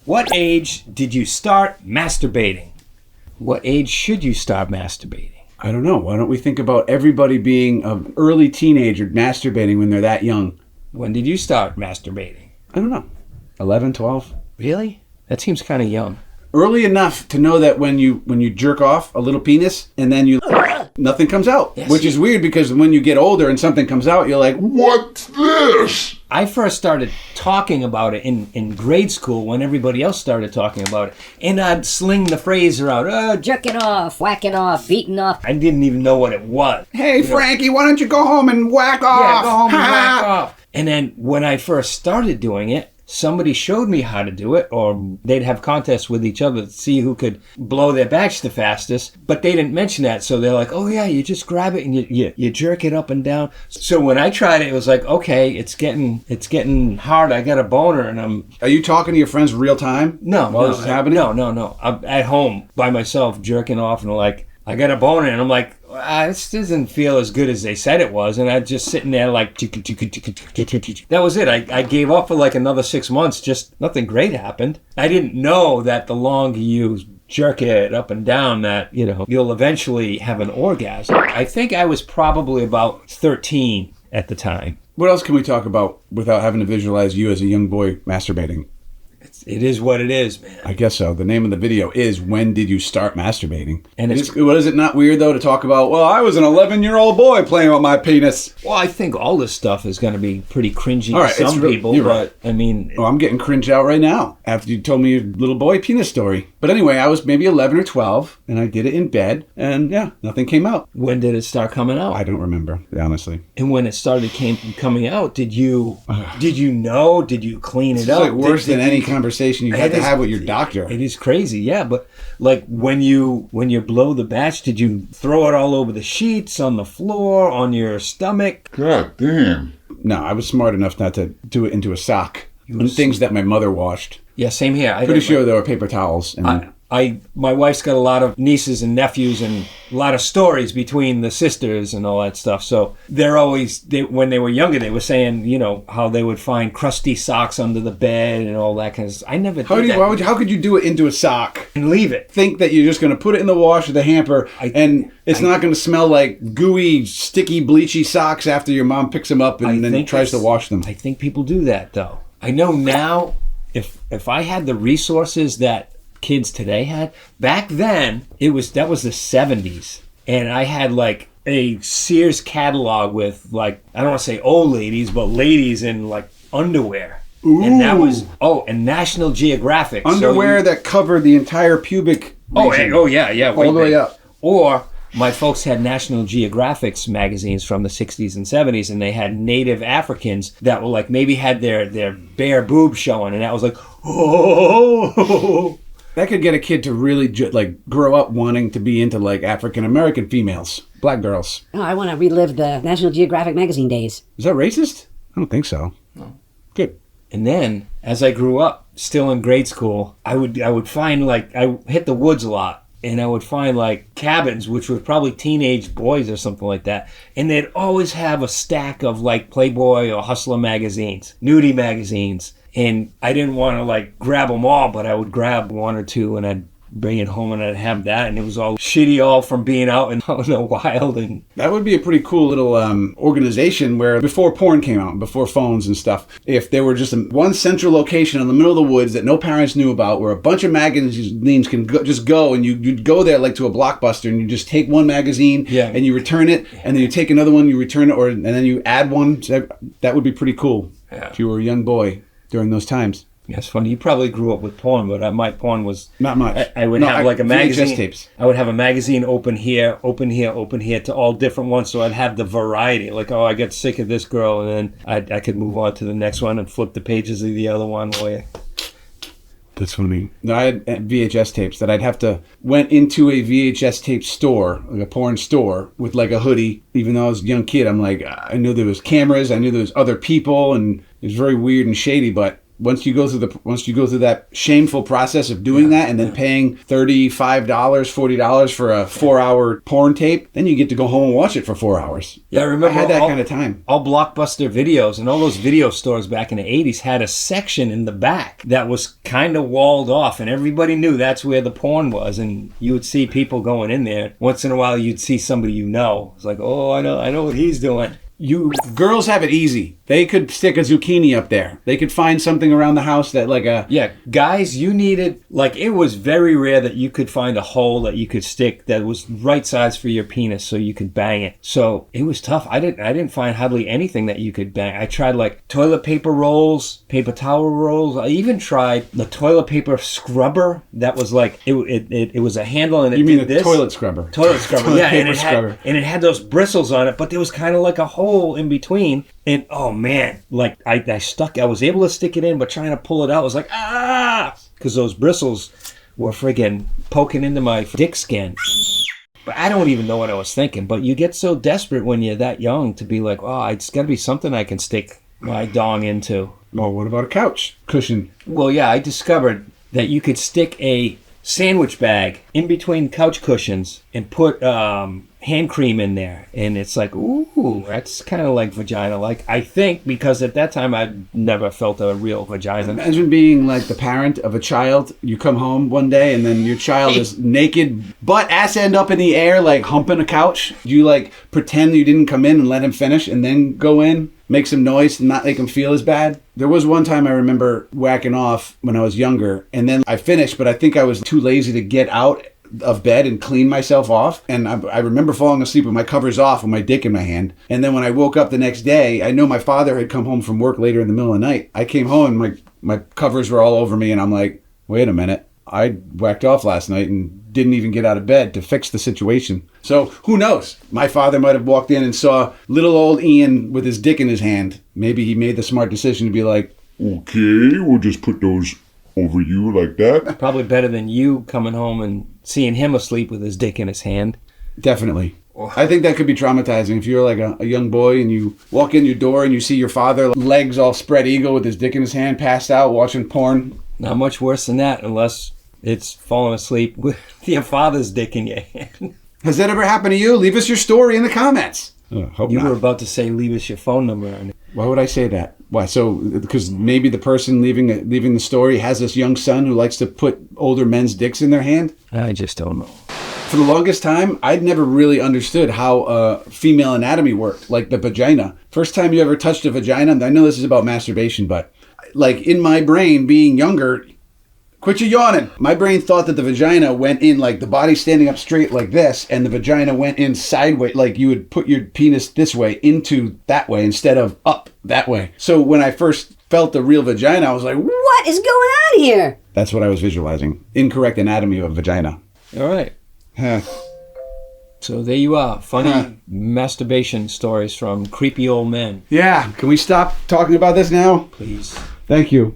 What age did you start masturbating? What age should you start masturbating? I don't know. Why don't we think about everybody being an early teenager masturbating when they're that young? When did you start masturbating? I don't know. 11, 12? Really? That seems kind of young. Early enough to know that when you jerk off a little penis and then nothing comes out. Yes, which is weird because when you get older and something comes out, you're like, what's this? I first started talking about it in grade school when everybody else started talking about it. And I'd sling the phrase around, Jerking off, whacking off, beating off. I didn't even know what it was. Hey, Frankie, why don't you go home and whack off? Yeah, go home and whack off. And then when I first started doing it, somebody showed me how to do it, or they'd have contests with each other to see who could blow their batch the fastest. But they didn't mention that, so they're like, oh yeah, you just grab it and you jerk it up and down. So when I tried it, it was like, okay, it's getting hard. I got a boner, and I'm. Are you talking to your friends real time? No, while this is happening? No. I'm at home by myself jerking off, and like, I got a boner, and I'm like, this doesn't feel as good as they said it was. And I'm just sitting there like, that was it. I gave up for like another 6 months. Just nothing great happened. I didn't know that the longer you jerk it up and down that, you'll eventually have an orgasm. I think I was probably about 13 at the time. What else can we talk about without having to visualize you as a young boy masturbating? It is what it is, man. I guess so. The name of the video is When Did You Start Masturbating? And is it not weird, though, to talk about, well, I was an 11-year-old boy playing with my penis? Well, I think all this stuff is going to be pretty cringy to some people, you're but, right. I mean... Well, I'm getting cringed out right now after you told me your little boy penis story. But anyway, I was maybe 11 or 12, and I did it in bed, and yeah, nothing came out. When did it start coming out? I don't remember, honestly. And when it started coming out, did you know? Did you clean it up? It's like worse than any conversation you had to have with your doctor. It is crazy, yeah. But like when you blow the batch, did you throw it all over the sheets, on the floor, on your stomach? God damn. No, I was smart enough not to do it into a sock. Things that my mother washed. Yeah, same here. Pretty sure there were paper towels. And my wife's got a lot of nieces and nephews and a lot of stories between the sisters and all that stuff. So when they were younger, they were saying, how they would find crusty socks under the bed and all that kind of stuff. I never did that. How could you do it into a sock? And leave it. Think that you're just going to put it in the wash or the hamper and it's not going to smell like gooey, sticky, bleachy socks after your mom picks them up and then tries to wash them. I think people do that, though. I know now, if I had the resources that kids today had, back then that was the 70s, and I had like a Sears catalog with like, I don't want to say old ladies, but ladies in like underwear. Ooh. And that was and National Geographic underwear that covered the entire pubic region. All the way up. Or my folks had National Geographic's magazines from the 60s and 70s, and they had native Africans that were like, maybe had their bare boob showing, and that was like, oh. That could get a kid to really grow up wanting to be into like African American females, black girls. Oh, I want to relive the National Geographic magazine days. Is that racist? I don't think so. No. Good. And then, as I grew up, still in grade school, I would find I hit the woods a lot. And I would find like cabins, which were probably teenage boys or something like that. And they'd always have a stack of like Playboy or Hustler magazines, nudie magazines. And I didn't want to like grab them all, but I would grab one or two and I'd bring it home and I'd have that. And it was all shitty all from being out in the wild. And that would be a pretty cool little organization where before porn came out, before phones and stuff, if there were just one central location in the middle of the woods that no parents knew about, where a bunch of magazines can go and you'd go there like to a Blockbuster and you just take one magazine and you return it and then you take another one, you return it, and then you add one. That would be pretty cool if you were a young boy during those times. Yeah, it's funny. You probably grew up with porn, but my porn was... Not much. I would have like a magazine. VHS tapes. I would have a magazine open here, open here, open here to all different ones, so I'd have the variety. Like, I get sick of this girl, and then I could move on to the next one and flip the pages of the other one. That's funny. No, I had VHS tapes that I'd have to... Went into a VHS tape store, like a porn store, with like a hoodie. Even though I was a young kid, I'm like, I knew there was cameras, I knew there was other people, and it was very weird and shady, but once you go through that shameful process of doing that and then paying $35, $40 for a 4-hour porn tape, then you get to go home and watch it for 4 hours. Yeah, I remember I had that kind of time. All Blockbuster videos and all those video stores back in the 80s had a section in the back that was kind of walled off, and everybody knew that's where the porn was, and you would see people going in there. Once in a while, you'd see somebody you know. It's like, oh, I know what he's doing. Girls have it easy. They could stick a zucchini up there. They could find something around the house that Yeah, guys, you needed, it was very rare that you could find a hole that you could stick that was right size for your penis so you could bang it. So it was tough. I didn't find hardly anything that you could bang. I tried toilet paper rolls, paper towel rolls. I even tried the toilet paper scrubber that was it was a handle and it You mean did a this. Toilet scrubber. Toilet scrubber, Toilet yeah. paper And it had those bristles on it, but there was kind of like a hole in between. And oh man, I was able to stick it in, but trying to pull it out was like, because those bristles were friggin' poking into my dick skin. But I don't even know what I was thinking. But you get so desperate when you're that young to be like, oh, it's got to be something I can stick my dong into. Oh, what about a couch cushion? Well, yeah, I discovered that you could stick a sandwich bag in between couch cushions and put hand cream in there, and it's like, ooh, that's kind of like vagina. I think, because at that time I'd never felt a real vagina. Imagine being the parent of a child. You come home one day and then your child is naked, butt ass end up in the air, humping a couch. You pretend you didn't come in and let him finish, and then go in, make some noise, and not make him feel as bad. There was one time I remember whacking off when I was younger, and then I finished, but I think I was too lazy to get out of bed and clean myself off, and I remember falling asleep with my covers off with my dick in my hand. And then when I woke up the next day, I know my father had come home from work later in the middle of the night. I came home and my covers were all over me, and I'm like, wait a minute, I whacked off last night and didn't even get out of bed to fix the situation. So who knows? My father might have walked in and saw little old Ian with his dick in his hand. Maybe he made the smart decision to be like, okay, we'll just put those over you like that. Probably better than you coming home and seeing him asleep with his dick in his hand. Definitely. I think that could be traumatizing. If you're a young boy and you walk in your door and you see your father, legs all spread eagle with his dick in his hand, passed out, watching porn. Not much worse than that, unless it's falling asleep with your father's dick in your hand. Has that ever happened to you? Leave us your story in the comments. Hope you not. were about to say, leave us your phone number on it. Why would I say that? Why? So, because maybe the person leaving the story has this young son who likes to put older men's dicks in their hand? I just don't know. For the longest time, I'd never really understood how female anatomy worked, like the vagina. First time you ever touched a vagina, I know this is about masturbation, but in my brain, being younger, quit your yawning. My brain thought that the vagina went in the body standing up straight like this, and the vagina went in sideways, you would put your penis this way into that way instead of up that way. So when I first felt the real vagina, I was like, What is going on here? that's what I was visualizing. Incorrect anatomy of a vagina. All right. Huh. So there you are. Funny masturbation stories from creepy old men. Yeah, can we stop talking about this now? Please. Thank you.